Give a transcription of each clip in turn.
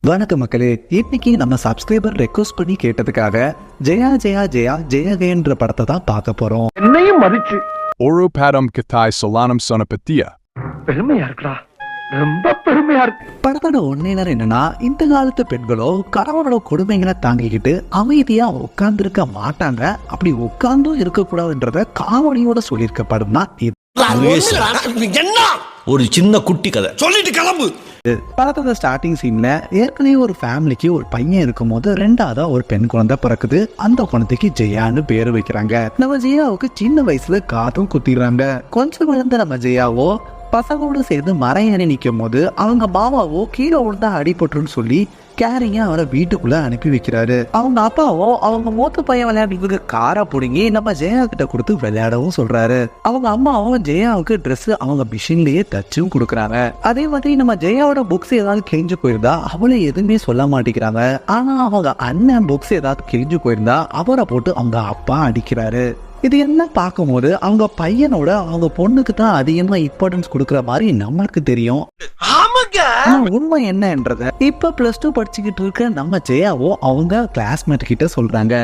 வணக்கம் மக்களே, இன்னைக்கு நம்ம சப்ஸ்கிரைபர் ரெக்வஸ்ட் பண்ணி கேட்டதுக்காக ஜெயா ஜெயா ஜெயா ஜெயகேன்ற படத்தை தான் பார்க்க போறோம். என்னையும் மதிச்சு ஒரு பாடம் கத்தாய் சொல்லானம் சொன்ன பத்தியா பெருமையா இருக்குடா, ரொம்ப பெருமையா இருக்கு. படத்தோட ஒன்னேனர் என்னன்னா, இந்த காலத்து பெண்களோ கணவனோட கொடுமைகளை தாங்கிக்கிட்டு அமைதியா உட்கார்ந்துருக்க மாட்டாங்க. அப்படி உட்கார்ந்தும் இருக்கக்கூடாதுன்றத காமெடியோட சொல்லியிருக்க படம் தான் இது. ஒரு சின்ன குட்டி கதை சொல்லிட்டு கிளம்பு. படத்தோட ஸ்டார்டிங் சீன்ல ஏற்கனவே ஒரு ஃபேமிலிக்கு ஒரு பையன் இருக்கும் போது ரெண்டாவதா ஒரு பெண் குழந்தை பிறக்குது. அந்த குழந்தைக்கு ஜெயான்னு பேரு வைக்கிறாங்க. நம்ம ஜெயாவுக்கு சின்ன வயசுல காதும் குத்திடுறாங்க. கொஞ்சம் வளர்ந்த நம்ம ஜெயாவோ பசங்களோட சேர்ந்து மரம் ஏறி நிற்கும் போது அவங்க மாமாவோ கீழே விழுந்தா அடிபட்டுன்னு சொல்லி கேரிங்க அவரை வீட்டுக்குள்ள அனுப்பி வைக்கிறாரு. அவங்க அப்பாவோ அவங்க மூத்த பையன் விளையாடுறதுக்கு காரை பிடுங்கி நம்ம ஜெயா கிட்ட கொடுத்து விளையாடவும் சொல்றாரு. அவங்க அம்மாவும் ஜெயாவுக்கு ட்ரெஸ் அவங்க மிஷின்லயே தச்சும் கொடுக்குறாங்க. அதே மாதிரி நம்ம ஜெயாவோட புக்ஸ் ஏதாவது கிழிஞ்சு போயிருந்தா அவளை எதுவுமே சொல்ல மாட்டேங்கிறாங்க. ஆனா அவங்க அண்ணன் புக்ஸ் ஏதாவது கிழிஞ்சு போயிருந்தா அவரை போட்டு அவங்க அப்பா அடிக்கிறாரு. இது என்ன பார்க்கும்போது அவங்க பையனோட அவங்க பொண்ணுக்கு தான் அதிகமா இம்பார்ட்டன்ஸ் கொடுக்குற மாதிரி நம்மளுக்கு தெரியும். உண்மை என்னன்றத இப்ப +2 படிச்சுக்கிட்டு இருக்க நம்ம ஜெயாவோ அவங்க கிளாஸ்மேட் கிட்ட சொல்றாங்க.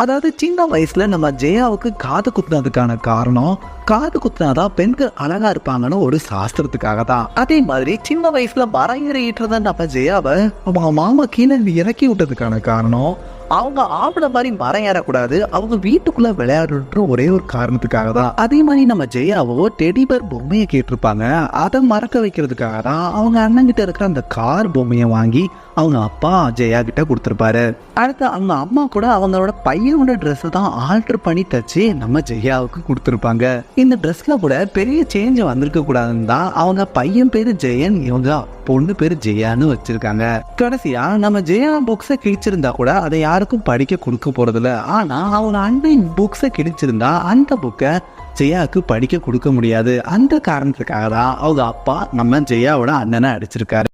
அதாவது சின்ன வயசுல நம்ம ஜெயாவுக்கு காது குத்துனதுக்கான காரணம், காது குத்துனாதான் பெண்கள் அழகா இருப்பாங்கன்னு ஒரு சாஸ்திரத்துக்காக தான். அதே மாதிரி சின்ன வயசுல மரம் ஏறிட்டுறத நம்ம ஜெயாவை அவங்க மாமா கீழே இறக்கி விட்டதுக்கான காரணம், அவங்க ஆம்பளை மாதிரி மரம் ஏறக்கூடாது, அவங்க வீட்டுக்குள்ள விளையாடுற ஒரே ஒரு காரணத்துக்காக தான். அதே மாதிரி நம்ம ஜெயாவோ டெடிபர் பொம்மையை கேட்டிருப்பாங்க. அதை மறக்க வைக்கிறதுக்காக தான் அவங்க அண்ணன் கிட்ட இருக்கிற அந்த கார் பொம்மையை வாங்கி அவங்க அப்பா ஜெயா கிட்ட கொடுத்துருப்பாரு. அடுத்து அவங்க அம்மா கூட அவங்களோட பையனோட ட்ரெஸ் தான் ஆல்டர் பண்ணி தச்சு நம்ம ஜெயாவுக்கு கொடுத்துருப்பாங்க. இந்த ட்ரெஸ்ல கூட பெரிய சேஞ்ச் வந்திருக்க கூடாதுன்னு தான் அவங்க பையன் பேரு ஜெயன், இவங்க பொண்ணு பேரு ஜெயான்னு வச்சிருக்காங்க. கடைசியா நம்ம ஜெயா புக்ஸை கிழிச்சிருந்தா கூட அதை யாருக்கும் படிக்க கொடுக்க போறதில்ல. ஆனா அவங்க அண்ணன் புக்ஸை கிழிச்சிருந்தா அந்த புக்கை ஜெயாவுக்கு படிக்க கொடுக்க முடியாது. அந்த காரணத்துக்காக தான் அவங்க அப்பா நம்ம ஜெயாவோட அண்ணனை அடிச்சிருக்காரு.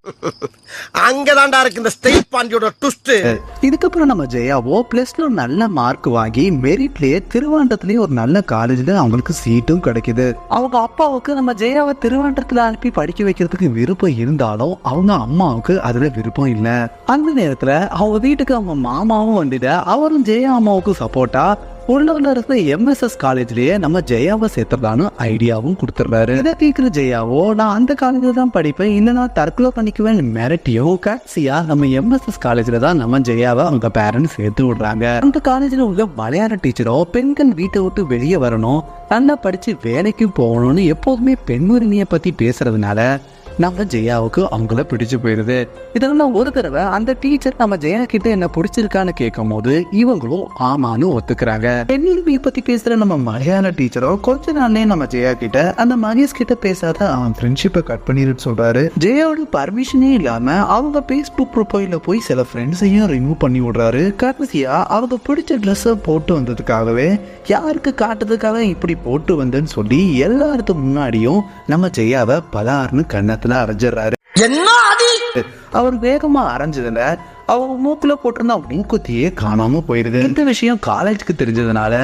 அங்கதான்டா இருக்கு இந்த ஸ்டேட் பாண்டியோட ட்விஸ்ட். இதுக்கப்புறம் நம்ம ஜெயாவோ +2 நல்ல மார்க் வாங்கி மெரிட்லயே திருவாண்டத்திலேயே ஒரு நல்ல காலேஜ்ல அவங்களுக்கு சீட்டும் கிடைக்குது. அவங்க அப்பாவுக்கு நம்ம ஜெயாவை திருவாண்டத்துல அனுப்பி படிக்க வைக்கிறதுக்கு விருப்பம் இருந்தாலும் அவங்க அம்மாவுக்கு அதுல விருப்பம் இல்லை. அந்த நேரத்துல அவங்க வீட்டுக்கு அவங்க மாமாவும் வந்துட்டு அவரும் ஜெயா அம்மாவுக்கு சப்போர்ட்டா உள்ளூர்ல இருக்கிற MSS காலேஜ்லயே நம்ம ஜெயாவை சேர்த்துறதான்னு ஐடியாவும் கொடுத்துறாரு. இதை கேட்கிற ஜெயாவோ நான் அந்த காலேஜ்ல தான் படிப்பேன், இல்லைன்னா தற்கொலை பண்ணிக்குவேன் மிரட்டியும் கடைசியா நம்ம MSS காலேஜ்ல தான் நம்ம ஜெயாவை அவங்க பேரண்ட்ஸ் சேர்த்து விடுறாங்க. அந்த காலேஜ்ல உள்ள மலையாள டீச்சரோ பெண்கள் வீட்டை விட்டு வெளியே வரணும், நல்லா படிச்சு வேலைக்கு போகணும்னு எப்போதுமே பெண் உரிமையை பத்தி பேசுறதுனால நம்ம ஜெயாவுக்கு அவங்கள பிடிச்சு போயிருது. இதெல்லாம் ஒரு தடவை அந்த டீச்சர் நம்ம ஜெயா கிட்ட என்ன பிடிச்சிருக்கான்னு கேட்கும் போது இவங்களும் ஆமான்னு ஒத்துக்கிறாங்க. பெண்ணுரிமையை பத்தி பேசுற நம்ம மலையாள டீச்சரோ கொஞ்ச நாள்லயே நம்ம ஜெயா கிட்ட அந்த மகேஷ் கிட்ட பேசாத அவன் ஃப்ரெண்ட்ஷிப்பை கட் பண்ணிருன்னு சொல்றாரு. ஜெயாவோட பர்மிஷனே இல்லாம அவங்க பேஸ்புக் ப்ரொஃபைல போய் சில ஃப்ரெண்ட்ஸையும் ரிமூவ் பண்ணி விடுறாரு. கடைசியா அவங்க பிடிச்ச ட்ரெஸ்ஸை போட்டு வந்ததுக்காகவே யாருக்கு காட்டுறதுக்காக இப்படி போட்டு வந்தேன்னு சொல்லி எல்லாருக்கும் முன்னாடியும் நம்ம ஜெயாவை பலார்னு கண்ணத்துல அரைஞ்சிடறாரு. அவர் வேகமா அரைஞ்சதுல அவங்க மூக்குல போட்டிருந்தா மூக்குத்தியே காணாம போயிருது. இந்த விஷயம் காலேஜுக்கு தெரிஞ்சதுனால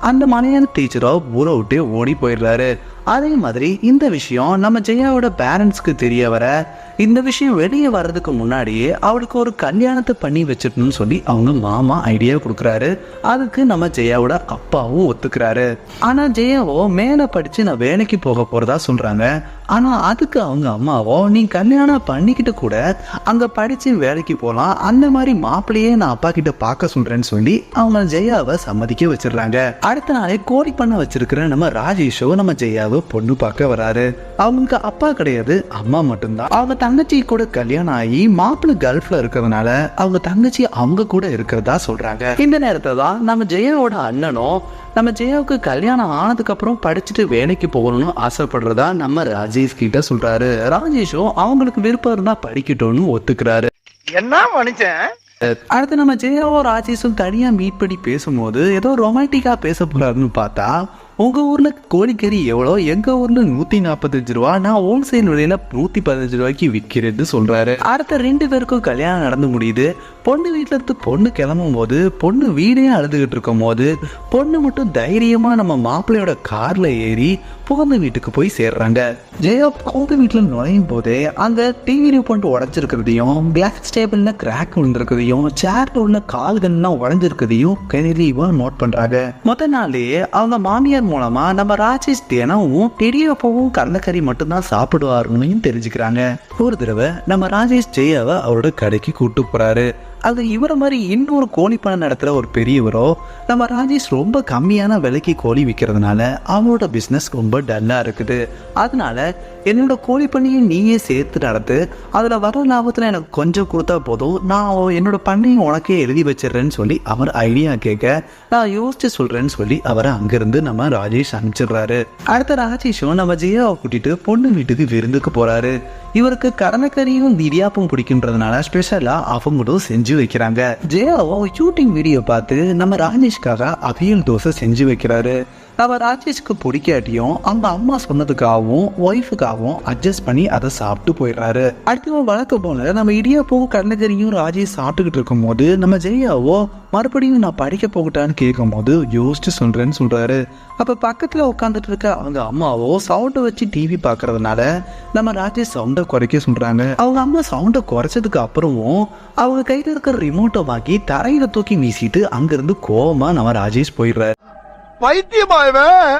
அந்த மலையாள டீச்சரோ ஊரை விட்டு ஓடி போயிடுறாரு. அதே மாதிரி இந்த விஷயம் நம்ம ஜெயாவோட பேரண்ட்ஸ்க்கு தெரிய வர இந்த விஷயம் வெளியே வர்றதுக்கு முன்னாடியே அவளுக்கு ஒரு கல்யாணத்தை பண்ணி வச்சிடணும்னு சொல்லி அவங்க மாமா ஐடியா கொடுக்குறாரு. அதுக்கு நம்ம ஜெயாவோட அப்பாவும் ஒத்துக்கிறாரு. ஆனா ஜெயாவோ மேல படிச்சு நான் வேலைக்கு போக போறதா சொல்றாங்க. ஆனா அதுக்கு அவங்க அம்மாவோ நீ கல்யாணம் பண்ணிக்கிட்டு கூட அங்க படிச்சு வேலைக்கு போலாம், அந்த மாதிரி மாப்பிள்ளையே நான் அப்பா கிட்ட பார்க்க சொல்றேன்னு சொல்லி அவங்க ஜெயாவை சம்மதிக்க வச்சிடுறாங்க. அடுத்த நாளே கோடி பண்ண வச்சிருக்கிற நம்ம ராஜேஷோ நம்ம ஜெயாவை பொண்ணு பார்க்க வராரு. அவங்க அப்பா கிடையாது, அம்மா மட்டும்தான். அவங்க தங்கச்சி கூட கல்யாணம் ஆகி மாப்பிள்ளை கல்ஃப்ல இருக்கிறதுனால அவங்க தங்கச்சி அவங்க கூட இருக்கிறதா சொல்றாங்க. இந்த நேரத்தை தான் நம்ம ஜெயாவோட அண்ணனும் நம்ம ஜெயாவுக்கு கல்யாணம் ஆனதுக்கு அப்புறம் படிச்சுட்டு வேலைக்கு போகணும்னு ஆசைப்படுறதா நம்ம ராஜேஷ் கிட்ட சொல்றாரு. ராஜேஷும் அவங்களுக்கு விருப்பம் இருந்தா படிக்கட்டும்னு ஒத்துக்கிறாரு. என்ன மனுஷன். அடுத்து நம்ம ஜெயாவோ ராஜேஷும் தனியா மீட் பண்ணி பேசும்போது ஏதோ ரொமான்டிக்கா பேச போறாருன்னு பார்த்தா உங்க ஊர்ல கோழிக்கறி எவ்வளோ, எங்க ஊர்ல 145 ரூபா, நான் ஹோல்சேல் விலையில 115 ரூபாய்க்கு விற்கிறேன்னு சொல்றாரு. அடுத்த 2 பேருக்கும் கல்யாணம் நடந்து முடியுது. பொண்ணு வீட்டுல இருந்து பொண்ணு கிளம்பும் போது பொண்ணு வீடே அழுதுகிட்டு இருக்கும் போது பொண்ணு மட்டும் தைரியமா நம்ம மாப்பிள்ளையோட கார்ல ஏறி புகுந்த வீட்டுக்கு போய் சேர்றாங்க. ஜெயா புகுந்த வீட்டுல நுழையும் போதே அங்க டிவி ரிமோட் உடைச்சிருக்கிறதையும், கிளாஸ் டேபிள்ல கிராக் விழுந்திருக்கிறதையும், சேர்ல உள்ள கால்கள்லாம் உடைஞ்சிருக்கிறதையும் தெளிவா நோட் பண்றாங்க. முதல் நாளே அவங்க மாமியார் மூலமா நம்ம ராஜேஷ் தினமும் இடியாப்பவும் கடலைக்கறி மட்டும்தான் சாப்பிடுவாருன்னு தெரிஞ்சுக்கிறாங்க. ஒரு தடவை நம்ம ராஜேஷ் ஜெயாவை அவரோட கடைக்கு கூட்டு போறாரு. அது இவரை மாதிரி இன்னொரு கோழி பண்ணை நடத்துகிற ஒரு பெரியவரோ நம்ம ராஜேஷ் ரொம்ப கம்மியான விலைக்கு கோழி விற்கிறதுனால அவனோட பிஸ்னஸ் ரொம்ப டல்லாக இருக்குது. அதனால என்னோட கோழி பண்ணையை நீயே சேர்த்து நடத்து, அதில் வர லாபத்தில் எனக்கு கொஞ்சம் கொடுத்தா போதும், நான் என்னோட பண்ணையை உனக்கே எழுதி வச்சிடுறேன்னு சொல்லி அவர் ஐடியா கேட்க நான் யோசிச்சு சொல்கிறேன்னு சொல்லி அவரை அங்கேருந்து நம்ம ராஜேஷ் அனுப்பிச்சிடுறாரு. அடுத்த ராஜேஷும் நம்ம ஜெயாவை கூட்டிட்டு பொண்ணு வீட்டுக்கு விருந்துக்கு போகிறாரு. இவருக்கு கடலைக்கறியும் இடியாப்பும் பிடிக்குன்றதுனால ஸ்பெஷலாக அவங்களும் செஞ்சு வைக்கிறாங்க. ஜெயாவோ ஷூட்டிங் வீடியோ பார்த்து நம்ம ராஜேஷ்காக அவியல் தோசை செஞ்சு வைக்கிறாரு. நம்ம ராஜேஷ்க்கு பிடிக்காட்டியும் அவங்க அம்மா சொன்னதுக்காகவும் ஒய்ஃபுக்காகவும் அட்ஜஸ்ட் பண்ணி அதை சாப்பிட்டு போயிடுறாரு. அடுத்து வழக்கம் போல நம்ம இடியாப்பவும் கடலைக்கறியும் ராஜேஷ் சாப்பிட்டுக்கிட்டு இருக்கும் போது நம்ம ஜெயாவோ மறுபடியும் நான் படிக்க போகட்டான்னு கேட்கும் போது யோசிச்சு சொல்றேன்னு சொல்றாரு. அப்ப பக்கத்துல உட்காந்துட்டு இருக்க அவங்க அம்மாவோ சவுண்டை வச்சு டிவி பாக்குறதுனால நம்ம ராஜேஷ் சவுண்டை குறைக்க சொல்றாங்க. அவங்க அம்மா சவுண்டை குறைச்சதுக்கு அப்புறமும் அவங்க கையில இருக்கிற ரிமோட்டை வாங்கி தரையில தூக்கி வீசிட்டு அங்கிருந்து கோவமா நம்ம ராஜேஷ் போயிடுறாரு. பைத்தியமாயவன்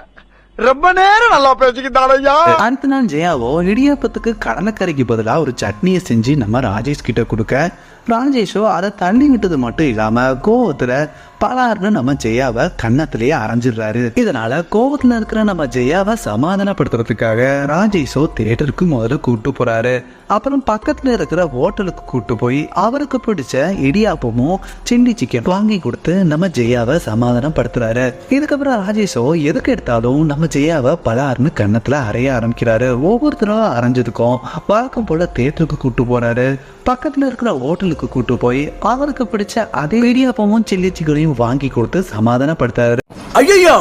ரொம்ப நேரம் நல்லா பேசிக்கிட்டானையா. அடுத்த நாள் ஜெயாவோ இடியாப்பத்துக்கு கடலைக்கறிக்கு பதிலாக ஒரு சட்னியை செஞ்சு நம்ம ராஜேஷ் கிட்ட கொடுக்க ராஜேஷோ அதை தள்ளி விட்டது மட்டும் இல்லாம கோவத்துல பலார்னு நம்ம ஜெயாவை கன்னத்திலேயே அரைஞ்சிடுறாரு. இதனால கோவத்துல இருக்கிற நம்ம ஜெயாவை சமாதானப்படுத்துறதுக்காக ராஜேஷோ தியேட்டருக்கு முதல்ல கூட்டு போறாரு. அப்புறம் பக்கத்துல இருக்கிற ஹோட்டலுக்கு கூட்டு போய் அவருக்கு பிடிச்ச இடியாப்பமும் சில்லி சிக்கன் வாங்கி கொடுத்து நம்ம ஜெயாவை சமாதானப்படுத்துறாரு. இதுக்கப்புறம் ராஜேஷோ எதுக்கு எடுத்தாலும் நம்ம ஜெயாவை பலார்னு கன்னத்துல அறைய ஆரம்பிக்கிறாரு. ஒவ்வொருத்தரும் அரைஞ்சதுக்கும் வழக்கம் போல தியேட்டருக்கு கூட்டு போறாரு. பக்கத்துல இருக்கிற ஹோட்டலுக்கு கூட்டு போய் அவருக்கு பிடிச்ச அதே இடியாப்பமும் சில்லி சிக்கனையும் வாங்கி கொடுத்து சமாதானப்படுத்தாரு. ஐயோ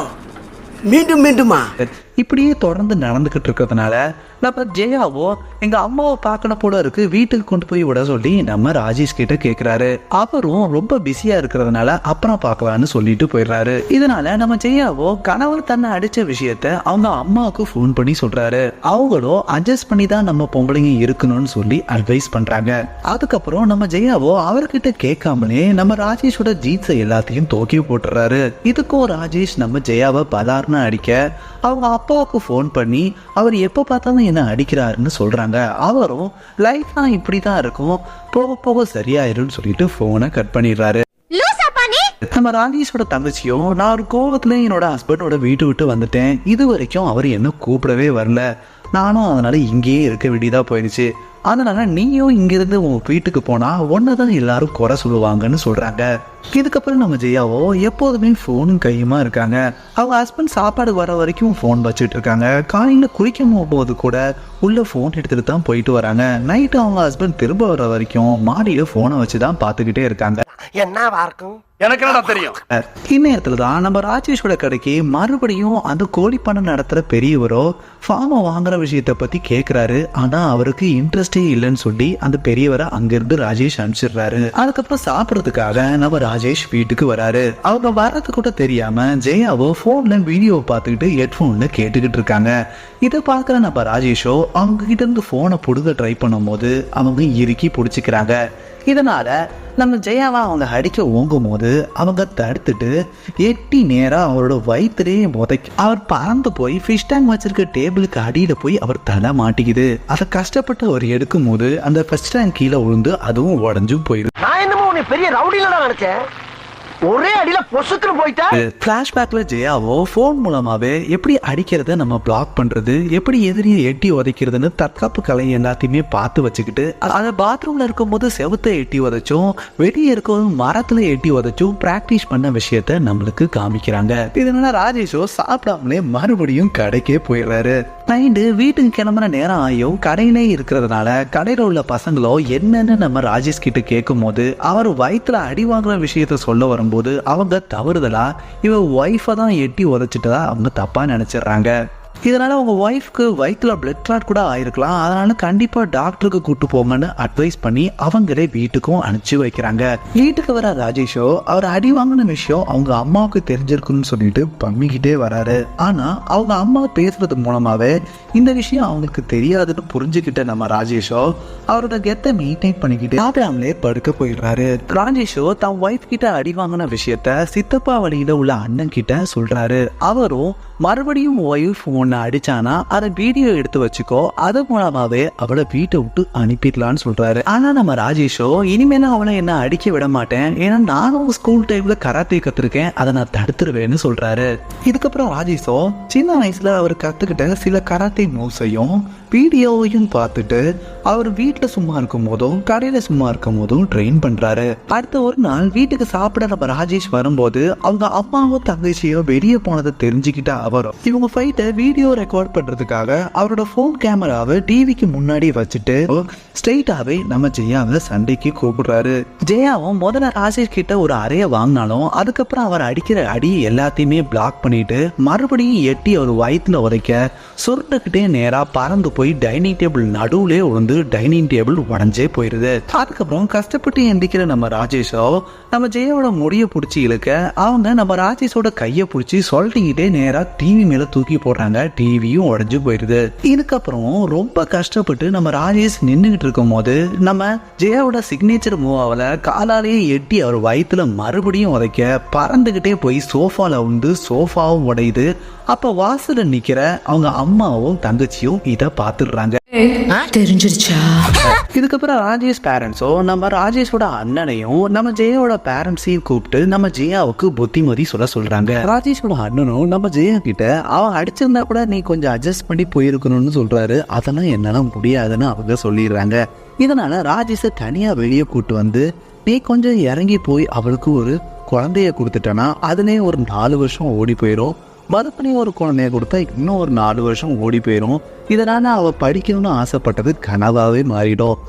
மீண்டும் மீண்டுமா இப்படியே தொடர்ந்து நடந்துகிட்டு இருக்கிறதுனால நம்ம ஜெயாவோ எங்க அம்மாவை பார்க்கணும் போல இருக்கு, வீட்டுக்கு கொண்டு போய் விட சொல்லி நம்ம ராஜேஷ் கிட்ட கேட்கிறாரு. அவரும் ரொம்ப பிஸியா இருக்கிறதுனால அப்புறம் பார்க்கலான்னு சொல்லிட்டு போயிடுறாரு. இதனால நம்ம ஜெயாவோ கணவர் தன்னை அடிச்ச விஷயத்த அவங்க அம்மாவுக்கு ஃபோன் பண்ணி சொல்றாரு. அவங்களும் அட்ஜஸ்ட் பண்ணி தான் நம்ம பொம்பளைங்க இருக்கணும்னு சொல்லி அட்வைஸ் பண்றாங்க. அதுக்கப்புறம் நம்ம ஜெயாவோ அவர்கிட்ட கேட்காமலே நம்ம ராஜேஷோட ஜீன்ஸை எல்லாத்தையும் தூக்கி போட்டுறாரு. இதுக்கும் ராஜேஷ் நம்ம ஜெயாவை பலார்னு அடிக்க அவங்க அப்பாவுக்கு ஃபோன் பண்ணி அவர் எப்போ பார்த்தாலும் என்ன அடிக்கிறாருன்னு சொல்றாங்க. அவரும் லைஃப் தான் இப்படி தான் இருக்கும், போக போக சரியாயிருன்னு சொல்லிட்டு போனை கட் பண்ணிடுறாரு. நம்ம ராஜேஷோட தங்கச்சியும் நான் ஒரு கோவத்துல என்னோட ஹஸ்பண்டோட வீட்டு விட்டு வந்துட்டேன், இது வரைக்கும் அவர் என்ன கூப்பிடவே வரல, நானும் அதனால இங்கேயே இருக்க வேண்டியதா போயிடுச்சு, அதனால நீயும் இங்கிருந்து உங்க வீட்டுக்கு போனா ஒன்னதான் எல்லாரும் குறை சொல்லுவாங்கன்னு சொல்றாங்க. இதுக்கப்புறம் நம்ம ஜெயாவோ எப்போதுமே போனும் கையுமா இருக்காங்க. அவங்க ஹஸ்பண்ட் சாப்பாடு வர வரைக்கும் போன் வச்சுட்டு இருக்காங்க. காலையில குளிக்கும் போது கூட உள்ள போன் எடுத்துட்டு தான் போயிட்டு வராங்க. நைட்டு அவங்க ஹஸ்பண்ட் திரும்ப வர வரைக்கும் மாடியில போனை வச்சுதான் பாத்துக்கிட்டே இருக்காங்க. என்னவா இருக்கும் எனக்கு என்னடா தெரியும். இந்நேரத்துல தான் நம்ம ராஜேஷோட கடைக்கு மறுபடியும் அந்த கோழி பண்ணை நடத்துற பெரியவரோ ஃபார்மை வாங்குற விஷயத்த பத்தி கேட்கிறாரு. ஆனா அவருக்கு இன்ட்ரெஸ்டே இல்லைன்னு சொல்லி அந்த பெரியவரை அங்கிருந்து ராஜேஷ் அனுப்பிச்சிடுறாரு. அதுக்கப்புறம் சாப்பிடறதுக்காக நம்ம ராஜேஷ் வீட்டுக்கு வராரு. அவங்க வர்றது கூட தெரியாம ஜெயாவோ போன்ல வீடியோ பார்த்துக்கிட்டு ஹெட்போன்ல கேட்டுக்கிட்டு இருக்காங்க. இதை பார்க்குற நம்ம ராஜேஷோ அவங்க கிட்ட இருந்து போனை புடுங்க ட்ரை பண்ணும் போது அவங்க இறுக்கி பிடிச்சிக்கிறாங்க. இதனால நம்ம ஜெயாவா அவங்க அடிக்க ஓங்கும் போது அவங்க தடுத்துட்டு எட்டி நேரா அவரோட வயிற்றுலேயே உதைக்க அவர் பறந்து போய் ஃபிஷ் டேங்க் வச்சிருக்க டேபிளுக்கு அடியில போய் அவர் தலை மாட்டிக்குது. அதை கஷ்டப்பட்டு அவர் எடுக்கும் போது அந்த ஃபிஷ் டேங்க் கீழே விழுந்து அதுவும் உடஞ்சும் போயிடுது. நான் என்னமோ உன்னை பெரிய ரவுடில நினைச்சேன், ஒரே அடியில பொசுக்குன்னு போயிட்டா. பிளாஷ்பேக்ல ஜெயாவோ போன் மூலமாவே எப்படி அடிக்கிறத நம்ம பிளாக் பண்றது, எப்படி எதிரியை எட்டி உதைக்கிறதுன்னு தற்காப்பு கலை எல்லாத்தையுமே பார்த்து வச்சுக்கிட்டு அதை பாத்ரூம்ல இருக்கும் போது செவுத்தை எட்டி உதைச்சும் வெளியே இருக்கும் மரத்துல எட்டி உதைச்சும் பிராக்டிஸ் பண்ண விஷயத்த நம்மளுக்கு காமிக்கிறாங்க. இதனால ராஜேஷோ சாப்பிடாமலே மறுபடியும் கடைக்கே போயிடுறாரு. நைட்டு வீட்டுக்கு கிளம்புற நேரம் ஆயும் கடையிலே இருக்கிறதுனால கடையில் உள்ள பசங்களோ என்னன்னு நம்ம ராஜேஷ் கிட்ட கேட்கும் போது அவர் வயிற்றுல அடி வாங்குற விஷயத்த சொல்ல வரும்போது அவங்க தவறுதலா இவ ஒய்ஃபை தான் எட்டி உதச்சிட்டதா அவங்க தப்பா நினைச்சிடுறாங்க. இதனால அவங்க ஒய்ஃப்க்கு வயிற்றுல பிளட் கிளாட் கூட ஆயிருக்கலாம். அதனால கண்டிப்பா டாக்டருக்கு கூட்டு போங்கன்னு அட்வைஸ் பண்ணி அவங்களே வீட்டுக்கும் அனுப்பிச்சு வைக்கிறாங்க. வீட்டுக்கு வர ராஜேஷோ அவர் அடி வாங்கின விஷயம் அவங்க அம்மாவுக்கு தெரிஞ்சிருக்குன்னு சொல்லிட்டு பம்மிக்கிட்டே வராரு. ஆனா அவங்க அம்மா பேசுறது மூலமாவே இந்த விஷயம் அவங்களுக்கு தெரியாதுன்னு புரிஞ்சுக்கிட்ட நம்ம ராஜேஷோ அவரோட கெத்தை மெயின்டைன் பண்ணிக்கிட்டு சாப்பிடாமலே படுக்க போயிடுறாரு. ராஜேஷோ தன் ஒய்ஃப் கிட்ட அடி வாங்கின விஷயத்த சித்தப்பா வழியில உள்ள அண்ணன் கிட்ட சொல்றாரு. அவரும் மறுபடியும் ஒய்ஃப் ஒன்று அடிச்சானா அதை வீடியோ எடுத்து வச்சுக்கோ, அது மூலமாவே அவளை வீட்டை விட்டு அனுப்பிடலான்னு சொல்றாரு. ஆனா நம்ம ராஜேஷோ இனிமேல அவளை என்ன அடிக்க விட மாட்டேன், ஏன்னா நானும் ஸ்கூல் டைம்ல கராத்தே கத்துருக்கேன், அதை நான் தடுத்துருவேன்னு சொல்றாரு. இதுக்கப்புறம் ராஜேஷோ சின்ன வயசுல அவர் கத்துக்கிட்ட சில கராத்தே மூவ்ஸையும் வீடியோவையும் பார்த்துட்டு அவர் வீட்டில் சும்மா இருக்கும் போதும் கடையில் சும்மா இருக்கும் போதும் ட்ரெயின் பண்றாரு. அடுத்த ஒரு நாள் வீட்டுக்கு சாப்பிட நம்ம ராஜேஷ் வரும்போது அவங்க அம்மாவும் தங்கச்சியோ வெளியே போனதை தெரிஞ்சுக்கிட்ட அவரும் இவங்க ஃபைட்டை வீடியோ ரெக்கார்ட் பண்றதுக்காக அவரோட ஃபோன் கேமராவை டிவிக்கு முன்னாடி வச்சுட்டு ஸ்ட்ரெயிட்டாவே நம்ம ஜெயாவை சண்டைக்கு கூப்பிடுறாரு. ஜெயாவும் முதல்ல ராஜேஷ் கிட்ட ஒரு அறைய வாங்கினாலும் அதுக்கப்புறம் அவர் அடிக்கிற அடி எல்லாத்தையுமே பிளாக் பண்ணிட்டு மறுபடியும் எட்டி அவர் வயிற்றுல உதைக்க சுருண்டுக்கிட்டே நேரா பறந்து போய் டைனிங் டேபிள் நடுவுலே உழுந்து டைனிங் டேபிள் உடஞ்சே போயிருது. அதுக்கப்புறம் கஷ்டப்பட்டு எந்திக்கிற நம்ம ராஜேஷோ நம்ம ஜெயாவோட முடிய பிடிச்சி இழுக்க அவங்க நம்ம ராஜேஷோட கையை பிடிச்சி சொல்லிக்கிட்டே நேரா டிவி மேல தூக்கி போடுறாங்க. டிவியும் உடஞ்சு போயிருது. இதுக்கப்புறம் ரொம்ப கஷ்டப்பட்டு நம்ம ராஜேஷ் நின்றுகிட்டு இருக்கும் போது நம்ம ஜெயாவோட சிக்னேச்சர் மூவாவில் காலாலேயே எட்டி அவர் வயிற்றுல மறுபடியும் உதைக்க பறந்துகிட்டே போய் சோஃபால வந்து சோஃபாவும் உடையுது. அப்ப வாசல்ல நிக்கிற அவங்க அம்மாவும் தங்கச்சியும் இதை பார்த்துடுறாங்க. தெரிஞ்சிருச்சா? இதுக்கப்புறம் ராஜேஷ் பேரண்ட்ஸோ நம்ம ராஜேஷோட அண்ணனையும் நம்ம ஜெயாவோட பேரண்ட்ஸையும் கூப்பிட்டு நம்ம ஜெயாவுக்கு புத்திமதி சொல்றாங்க. ராஜேஷோட அண்ணனும் நம்ம ஜெயா கிட்ட அவன் அடிச்சிருந்தா கூட நீ கொஞ்சம் அட்ஜஸ்ட் பண்ணி போயிருக்கணும்னு சொல்றாரு. அதெல்லாம் என்னால முடியாதுன்னு அவங்க சொல்லிடுறாங்க. இதனால ராஜேஷை தனியா வெளியே கூட்டு வந்து நீ கொஞ்சம் இறங்கி போய் அவளுக்கு ஒரு குழந்தைய கொடுத்துட்டனா அதுலயே ஒரு 4 வருஷம் ஓடி போயிடும், மறுபடியும் ஒரு குழந்தைய கொடுத்தா இன்னும் ஒரு 4 வருஷம் ஓடி போயிடும். இதனால அவ படிக்கணும்னு ஆசைப்பட்டது கனவாவே மாறிடும்.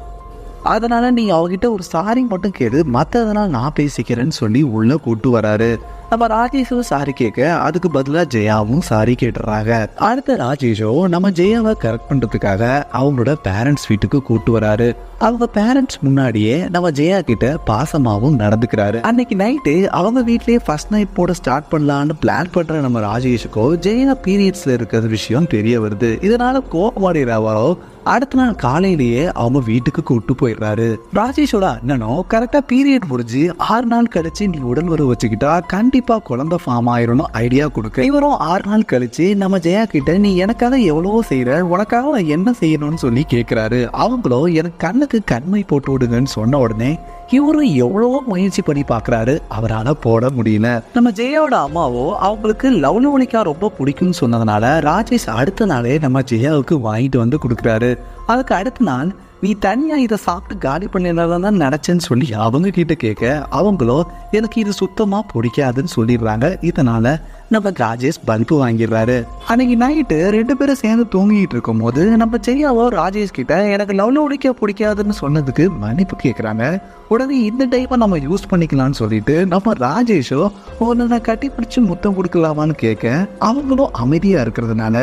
அதனால நீ அவகிட்ட ஒரு சாரி மட்டும் கேளு, மற்றதெல்லாம் நான் பேசிக்கிறேன்னு சொல்லி உள்ள கூட்டு வராரு. நம்ம ராஜேஷும் சாரி கேட்க அதுக்கு பதிலாக ஜெயாவும் சாரி கேட்டுறாங்க. அடுத்த ராஜேஷோ நம்ம ஜெயாவை கரெக்ட் பண்றதுக்காக அவங்களோட பேரண்ட்ஸ் வீட்டுக்கு கூட்டு வராரு. அவங்க பேரண்ட்ஸ் முன்னாடியே நம்ம ஜெயா கிட்ட பாசமாவும் நடந்துக்கிறாரு. அன்னைக்கு நைட்டு அவங்க வீட்லயே ஃபர்ஸ்ட் நைட் போட ஸ்டார்ட் பண்ணலான்னு பிளான் பண்ற நம்ம ராஜேஷுக்கோ ஜெயா பீரியட்ஸ்ல இருக்கிற விஷயம் தெரிய வருது. இதனால கோபமடைகிறவரோ அடுத்த நாள் காலையிலேயே அவங்க வீட்டுக்கு கூட்டு போயிடுறாரு. ராஜேஷோட அண்ணனும் கரெக்டா பீரியட் முடிஞ்சு 6 நாள் கழிச்சு நீ உடல் வர வச்சுக்கிட்டா கண்டிப்பா குழந்தை ஃபார்ம் ஆயிரும் ஐடியா கொடுக்க இவரும் 6 நாள் கழிச்சு நம்ம ஜெயா கிட்ட நீ எனக்காக எவ்வளவோ செய்யற, உனக்காக நான் என்ன செய்யணும்னு சொல்லி கேட்கிறாரு. அவங்களோ எனக்கு கண்ணுக்கு கண்மை போட்டு விடுங்கன்னு சொன்ன உடனே இவரும் எவ்வளவோ முயற்சி பண்ணி பாக்குறாரு, அவரால் போட முடியல. நம்ம ஜெயாவோட அம்மாவோ அவங்களுக்கு லவ்லிகா ரொம்ப பிடிக்கும்னு சொன்னதுனால ராஜேஷ் அடுத்த நாளே நம்ம ஜெயாவுக்கு வாங்கிட்டு வந்து கொடுக்குறாரு. அதுக்கு அடுத்த நாள் நீ தனியா இதை சாப்பிட்டு காலி பண்ணிடலாம் நினைச்சேன்னு சொல்லி அவங்க கிட்ட கேட்க அவங்களோ எனக்கு இது சுத்தமா பிடிக்காதுன்னு சொல்லிடுறாங்க. இதனால நம்ம ராஜேஷ் பல்பு வாங்கிடுறாரு. அன்னைக்கு நைட்டு 2 பேரும் சேர்ந்து தூங்கிட்டு இருக்கும் போது நம்ம ஜெயாவோ ராஜேஷ் கிட்ட எனக்கு லவ்லிகா பிடிக்காதுன்னு சொன்னதுக்கு மன்னிப்பு கேட்குறாங்க. உடனே இந்த டைப்பை நம்ம யூஸ் பண்ணிக்கலாம்னு சொல்லிட்டு நம்ம ராஜேஷோ உன்னை கட்டி பிடிச்சி முத்தம் கொடுக்கலாமான்னு கேட்க அவங்களும் அமைதியா இருக்கிறதுனால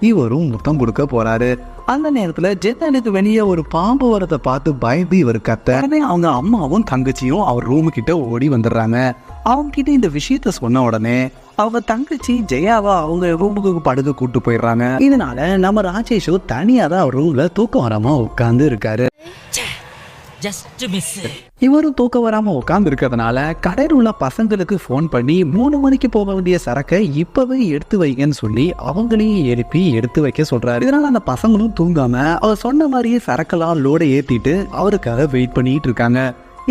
இவரும் முத்தம் கொடுக்க போறாரு. அந்த நேரத்துல ஜன்னலுக்கு வெளியே ஒரு பாம்பு வரத்தை பார்த்து பயந்து இவர் கத்த அவங்க அம்மாவும் தங்கச்சியும் அவர் ரூமு கிட்ட ஓடி வந்துடுறாங்க. அவங்க கிட்ட இந்த விஷயத்த சொன்ன உடனே அவங்க தங்கச்சி ஜெயாவா அவங்க ரூமுக்கு படுக்க கூட்டு போயிடுறாங்க. இதனால நம்ம ராஜேஷோ தனியா தான் அவர் ரூம்ல தூக்கம் வராம உட்கார்ந்து இருக்காரு. இவரும் தூக்க வராம உட்கார்ந்து இருக்கிறதுனால கடையில் உள்ள பசங்களுக்கு போன் பண்ணி 3 மணிக்கு போக வேண்டிய சரக்கை இப்பவே எடுத்து வைங்கன்னு சொல்லி அவங்களையும் எழுப்பி எடுத்து வைக்க சொல்றாரு. இதனால அந்த பசங்களும் தூங்காம அவர் சொன்ன மாதிரியே சரக்கெல்லாம் லோட ஏத்திட்டு அவருக்காக வெயிட் பண்ணிட்டு இருக்காங்க.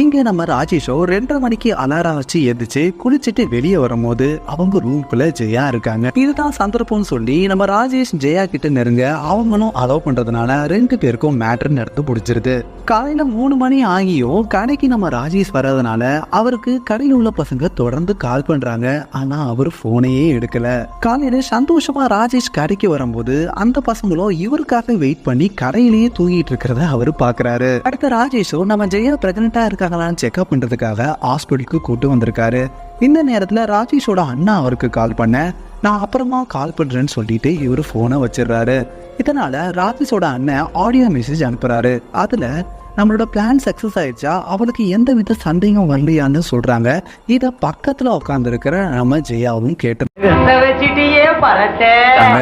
இங்க நம்ம ராஜேஷோ 2:30 மணிக்கு அலாரம் வச்சு எந்திரிச்சு குளிச்சுட்டு வெளியே வரும்போது அவங்க ரூம்குள்ள ஜெயா இருக்காங்க. இதுதான் சந்தர்ப்பம்னு சொல்லி நம்ம ராஜேஷ் ஜெயா கிட்ட நெருங்க அவங்களும் அலோவ் பண்றதுனால 2 பேருக்கும் மேட்டர் நடந்து பிடிச்சிருது. காலையில 3 மணி ஆகியும் கடைக்கு நம்ம ராஜேஷ் வர்றதுனால அவருக்கு கடையில் உள்ள பசங்க தொடர்ந்து கால் பண்றாங்க. ஆனா அவர் போனையே எடுக்கல. காலையில சந்தோஷமா ராஜேஷ் கடைக்கு வரும்போது அந்த பசங்களும் இவருக்காக வெயிட் பண்ணி கடையிலேயே தூங்கிட்டு இருக்கிறத அவரு பாக்குறாரு. அடுத்த ராஜேஷும் நம்ம ஜெயா பிரெக்னெண்டா இருக்காங்களான்னு செக்அப் பண்றதுக்காக ஹாஸ்பிட்டலுக்கு கூட்டு வந்திருக்காரு. இந்த நேரத்துல ராஜேஷோட அண்ணா அவருக்கு கால் பண்ண நான் அப்புறமா கால் பண்றேன்னு சொல்லிட்டு இவரு போனை வச்சிடுறாரு. இதனால ராஜேஷோட அண்ணன் ஆடியோ மெசேஜ் அனுப்புறாரு. அதுல நம்மளோட பிளான் சக்சஸ் ஆயிடுச்சா, அவளுக்கு எந்த வித சந்தேகம் வரலையான்னு சொல்றாங்க. இத பக்கத்துல உட்கார்ந்து இருக்கிற நம்ம ஜெயாவும் கேட்டு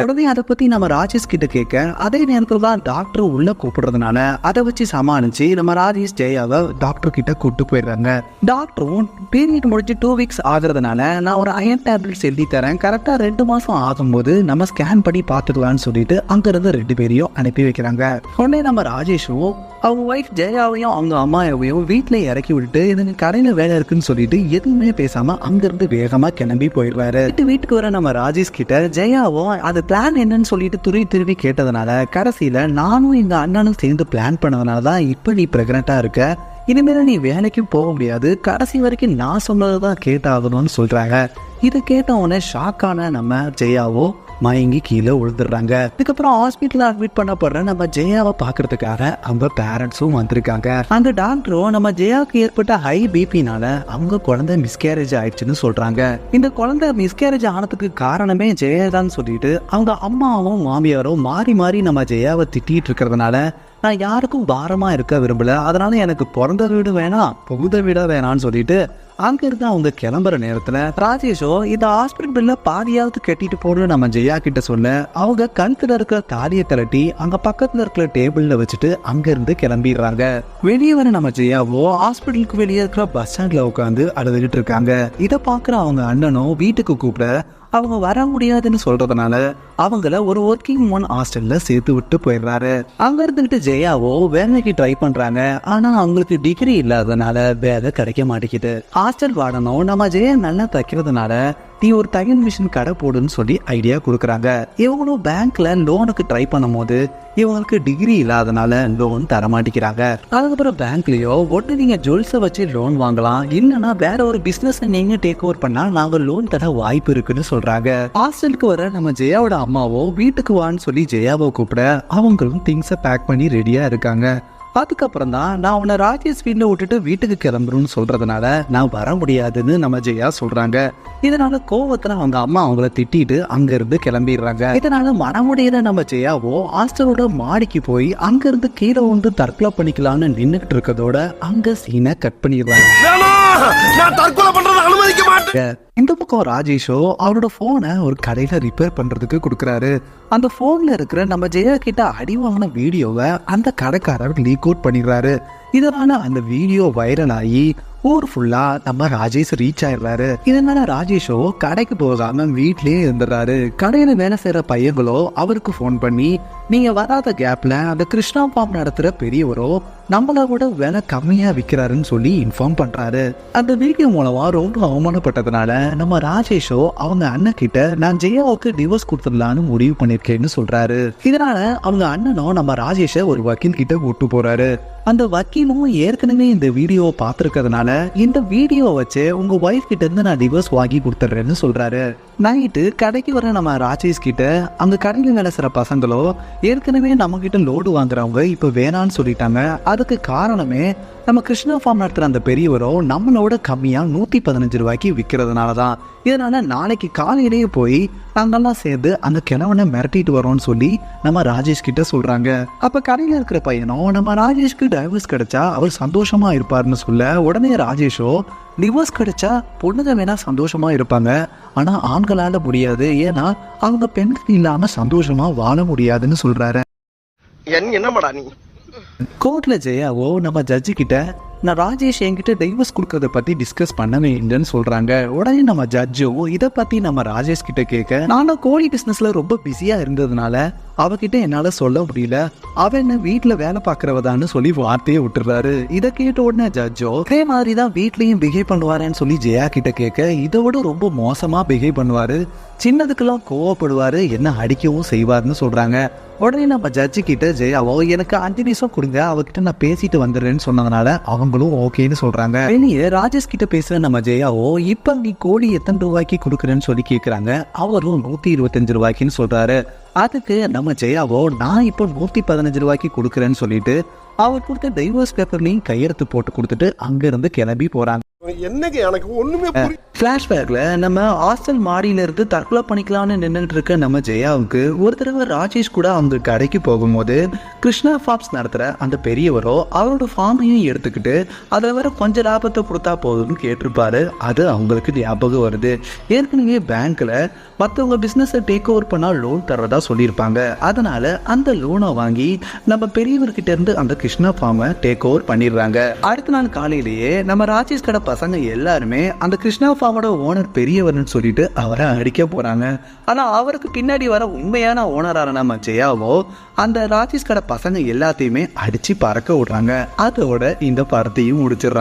உடனே அதை பத்தி நம்ம ராஜேஷ் கிட்ட கேட்க அதே நேரத்துல தான் டாக்டர் உள்ள கூப்பிடுறதுனால அதை வச்சு சமாளிச்சு நம்ம ராஜேஷ் ஜெயாவை டாக்டர் கிட்ட கூட்டு போயிடுறாங்க. டாக்டரும் பீரியட் முடிச்சு 2 வீக்ஸ் ஆகுறதுனால நான் ஒரு அயன் டேப்லெட்ஸ் எழுதி தரேன், கரெக்டா 2 மாசம் ஆகும்போது நம்ம ஸ்கேன் பண்ணி பாத்துக்கலாம்னு சொல்லிட்டு அங்க இருந்து 2 பேரையும் அனுப்பி வைக்கிறாங்க. உடனே நம்ம ராஜேஷும் அவங்க ஒய்ஃப் ஜெயாவையும் அவங்க அம்மாவையும் வீட்டுல இறக்கி விட்டுட்டு இதுங்க கடையில வேலை இருக்குன்னு சொல்லிட்டு எதுவுமே பேசாம அங்கிருந்து வேகமா கிளம்பி போயிடுவாரு. வீட்டுக்கு வர நம்ம ராஜேஷ் கிட்ட ஜெயாவும் அது பிளான் என்னன்னு சொல்லிட்டு திருவி கேட்டதுனால கடைசியில நானும் எங்க அண்ணனும் சேர்ந்து பிளான் பண்ணதுனாலதான் இப்ப நீ பிரெக்னெண்டா இருக்க, இனிமேல நீ வேலைக்கும் போக முடியாது, கடைசி வரைக்கும் நான் சொன்னதுதான் கேட்டாகணும்னு சொல்றாங்க. இதை கேட்ட உடனே ஷாக்கான நம்ம ஜெயாவோ மயங்கி கீழே விழுந்துடுறாங்க. இதுக்கப்புறம் ஹாஸ்பிட்டல் அட்மிட் பண்ணப்படுற நம்ம ஜெயாவை பாக்குறதுக்காக அவங்க பேரண்ட்ஸும் வந்திருக்காங்க. அந்த டாக்டரும் நம்ம ஜெயாவுக்கு ஏற்பட்ட ஹை பிபினால அவங்க குழந்தை மிஸ்கேரேஜ் ஆயிடுச்சுன்னு சொல்றாங்க. இந்த குழந்தை மிஸ்கேரேஜ் ஆனதுக்கு காரணமே ஜெயா தான் சொல்லிட்டு அவங்க அம்மாவும் மாமியாரும் மாறி மாறி நம்ம ஜெயாவை திட்டிட்டு இருக்கிறதுனால நான் யாருக்கும் பாரமா இருக்க விரும்பல, அதனால எனக்கு பிறந்த வீடு வேணாம் புகுந்த வீடா வேணான்னு சொல்லிட்டு அங்கிருந்து அவங்க கிளம்புற நேரத்துல ராஜேஷோ இந்த ஹாஸ்பிட்டல் பில்ல பாதியாவது கட்டிட்டு போறோம் நம்ம ஜெயா கிட்ட சொல்ல அவங்க கழுத்துல இருக்கிற தாலியை திரட்டி அங்க பக்கத்துல இருக்கிற டேபிள்ல வச்சுட்டு அங்க இருந்து கிளம்பிடுறாங்க. வெளியே வர நம்ம ஜெயாவோ ஹாஸ்பிட்டலுக்கு வெளியே இருக்கிற பஸ் ஸ்டாண்ட்ல உட்காந்து அழுதுகிட்டு இருக்காங்க. இதை பாக்குற அவங்க அண்ணனும் வீட்டுக்கு கூப்பிட அவங்க வர முடியாதுன்னு சொல்றதுனால அவங்கள ஒரு ஒர்க்கிங் உமன் ஹாஸ்டல்ல சேர்த்து விட்டு போயிடுறாரு. அங்க இருந்துகிட்டு ஜெயாவோ வேலைக்கு ட்ரை பண்றாங்க. ஆனா அவங்களுக்கு டிகிரி இல்லாதனால வேலை கிடைக்க மாட்டேங்குது. ஹாஸ்டல் வாடணும் நம்ம ஜெயா நல்லா தைக்கிறதுனால நீ ஒரு தையல் மிஷின் கடை போடுன்னு சொல்லி ஐடியா கொடுக்குறாங்க. இவங்களும் பேங்க்ல லோனுக்கு ட்ரை பண்ணும் போது இவங்களுக்கு டிகிரி இல்லாதனால லோன் தர மாட்டேங்கிறாங்க. அதுக்கப்புறம் பேங்க்லயோ ஒன்று நீங்க ஜுவல்ஸை வச்சு லோன் வாங்கலாம், இல்லைன்னா வேற ஒரு பிசினஸ் நீங்க டேக் ஓவர் பண்ணா நாங்க லோன் தர வாய்ப்பு இருக்குன்னு சொல்றாங்க. ஹாஸ்டலுக்கு வர நம்ம ஜெயாவோட அம்மாவோ வீட்டுக்கு வான்னு சொல்லி ஜெயாவை கூப்பிட அவங்களும் திங்ஸை பேக் பண்ணி ரெடியா இருக்காங்க. அதுக்கப்புறம் தான் நான் உன்னை ராஜேஷ் வீட்டில் விட்டுட்டு வீட்டுக்கு கிளம்புறேன்னு சொல்றதுனால நான் வர முடியாதுன்னு நம்ம ஜெயா சொல்றாங்க. இதனால கோவத்துல அவங்க அம்மா அவங்கள திட்டிட்டு அங்க இருந்து கிளம்பிடுறாங்க. இதனால மனமுடையில நம்ம ஜெயாவோ ஹாஸ்டலோட மாடிக்கு போய் அங்க இருந்து கீழே வந்து தற்கொலை பண்ணிக்கலாம்னு நின்றுட்டு இருக்கதோட அங்க சீனை கட் பண்ணிடுறாங்க. இந்த பக்கம் ராஜேஷோ அவரோட போனை ஒரு கடையில ரிப்பேர் பண்றதுக்கு கொடுக்குறாரு. அந்த போன்ல இருக்கிற நம்ம ஜெயா கிட்ட அடி வாங்கின வீடியோவை அந்த கடைக்காரர் லீக் அவுட் பண்ணிடுறாரு. இதனால அந்த வீடியோ வைரல் ஆகி ஊர் ஃபுல்லா நம்ம ராஜேஷ் ரீச் ஆயிடுறாரு. இதனால ராஜேஷோ கடைக்கு போகாம வீட்லயே இருந்துடுறாரு. கடையில வேலை செய்யற பையங்களோ அவருக்கு போன் பண்ணி நீங்க வராத கேப்ல அந்த கிருஷ்ணா ஃபார்ம் நடத்துற பெரியவரோ நம்மள விட விலை கம்மியா விற்கிறாருன்னு சொல்லி இன்ஃபார்ம் பண்றாரு. அந்த வீடியோ மூலமா ரொம்ப அவமானப்பட்டதுனால நம்ம ராஜேஷோ அவங்க அண்ணன் கிட்ட நான் ஜெயாவுக்கு டிவோர்ஸ் கொடுத்துடலான்னு முடிவு பண்ணிருக்கேன்னு சொல்றாரு. இதனால அவங்க அண்ணனும் நம்ம ராஜேஷ ஒரு வக்கீல் கிட்ட கூட்டு போறாரு. அந்த வக்கீலும் ஏற்கனவே இந்த வீடியோவை பார்த்துருக்கிறதுனால இந்த வீடியோவை வச்சு உங்க ஒய்ஃப் கிட்ட இருந்து நான் டிவோர்ஸ் வாங்கி கொடுத்துட்றேன்னு சொல்றாரு. நைட்டு கடைக்கு வர நம்ம ராஜேஷ் கிட்ட அங்க கடையில் வேலை செய்ற பசங்களோ ஏற்கனவே நம்ம கிட்ட லோடு வாங்குறவங்க இப்ப வேணான்னு சொல்லிட்டாங்க. அதுக்கு காரணமே நம்ம கிருஷ்ணா ஃபார்ம் நடத்துற அந்த பெரியவரோ நம்மளோட கம்மியா 115 ரூபாய்க்கு விற்கிறதுனாலதான். இதனால நாளைக்கு காலையிலேயே போய் நாங்கெல்லாம் சேர்ந்து அந்த கிழவனை மிரட்டிட்டு வரோம்னு சொல்லி நம்ம ராஜேஷ் கிட்ட சொல்றாங்க. அப்ப கடையில இருக்கிற பையனும் நம்ம ராஜேஷ்க்கு டைவர்ஸ் கிடைச்சா அவர் சந்தோஷமா இருப்பாருன்னு சொல்ல உடனே ராஜேஷோ டிவோர்ஸ் கிடைச்சா பொண்ணுங்க வேணா சந்தோஷமா இருப்பாங்க, ஆனா ஆண்களால முடியாது, ஏன்னா அவங்க பெண்கள் இல்லாம சந்தோஷமா வாழ முடியாதுன்னு சொல்றாரு. என்னமாடா நீ? கோர்ட்ல ஜெயாவோ நம்ம ஜட்ஜு கிட்ட நான் ராஜேஷ் என்கிட்ட டைவர்ஸ் கொடுக்கறத பத்தி டிஸ்கஸ் பண்ணவே இல்லைன்னு சொல்றாங்க. உடனே நம்ம ஜட்ஜும் இதை பத்தி நம்ம ராஜேஷ் கிட்ட கேட்க, நானும் கோழி பிசினஸ்ல ரொம்ப பிஸியா இருந்ததுனால அவகிட்ட என்னால சொல்ல முடியல, அவ என்ன வீட்டுல வேலை பாக்குறவதான்னு சொல்லி வார்த்தையை விட்டுறாரு. இதை கேட்ட உடனே ஜட்ஜோ அதே மாதிரி தான் வீட்லயும் பிஹேவ் பண்ணுவாருன்னு சொல்லி ஜெயா கிட்ட கேட்க, இதை விட ரொம்ப மோசமா பிஹேவ் பண்ணுவாரு, சின்னதுக்கெல்லாம் கோவப்படுவாரு, என்ன அடிக்கவும் செய்வாருன்னு சொல்றாங்க. உடனே நம்ம ஜட்ஜு கிட்ட ஜெயாவோ எனக்கு 5 நிமிஷம் கொடுங்க, அவகிட்ட நான் பேசிட்டு வந்துடுறேன்னு சொன்னதுனால அவங்களும் ஓகேன்னு சொல்றாங்க. வெளியே ராஜேஷ் கிட்ட பேசுற நம்ம ஜெயாவோ இப்ப நீ கோழி எத்தனை ரூபாய்க்கு கொடுக்குறேன்னு சொல்லி கேட்கறாங்க. அவரும் 125 ரூபாய்க்குன்னு சொல்றாரு. அதுக்கு நம்ம ஜெயாவோ நான் இப்போ 115 ரூபாய்க்கு கொடுக்குறேன்னு சொல்லிட்டு அவர் கொடுத்த டைவர்ஸ் பேப்பர்லையும் கையெழுத்து போட்டு கொடுத்துட்டு அங்கிருந்து கிளம்பி போறாங்க. என்னங்க எனக்கு ஒண்ணுமே பிளாஷ்பேக்ல நம்ம ஹாஸ்டல் மாடியில இருந்து தற்கொலை பண்ணிக்கலாம்னு நின்றுட்டு இருக்க நம்ம ஜெயாவுக்கு ஒரு தடவை ராஜேஷ் கூட அவங்க கடைக்கு போகும்போது கிருஷ்ணா ஃபார்ம்ஸ் நடத்துற அந்த பெரியவரோ அவரோட ஃபார்மையும் எடுத்துக்கிட்டு அதில் வர கொஞ்சம் லாபத்தை கொடுத்தா போதும்னு கேட்டிருப்பாரு. அது அவங்களுக்கு ஞாபகம் வருது. ஏற்கனவே பேங்க்ல மற்றவங்க பிஸ்னஸை டேக் ஓவர் பண்ணால் லோன் தர்றதா சொல்லியிருப்பாங்க. அதனால அந்த லோனை வாங்கி நம்ம பெரியவர்கிட்ட இருந்து அந்த கிருஷ்ணா ஃபார்மை டேக் ஓவர் பண்ணிடுறாங்க. அடுத்த நாள் காலையிலேயே நம்ம ராஜேஷ் கடை பசங்க எல்லாருமே அந்த கிருஷ்ணா ஃபார்மோட ஓனர் பெரியவர்னு சொல்லிட்டு அவரை அடிக்க போறாங்க. ஆனா அவருக்கு பின்னாடி வர உண்மையான ஓனரான நம்ம ஜெயாவோ அந்த ராஜேஷ் கடை பசங்க எல்லாத்தையுமே அடிச்சு பறக்க விடுறாங்க. அதோட இந்த படத்தையும் முடிச்சிடுறாங்க.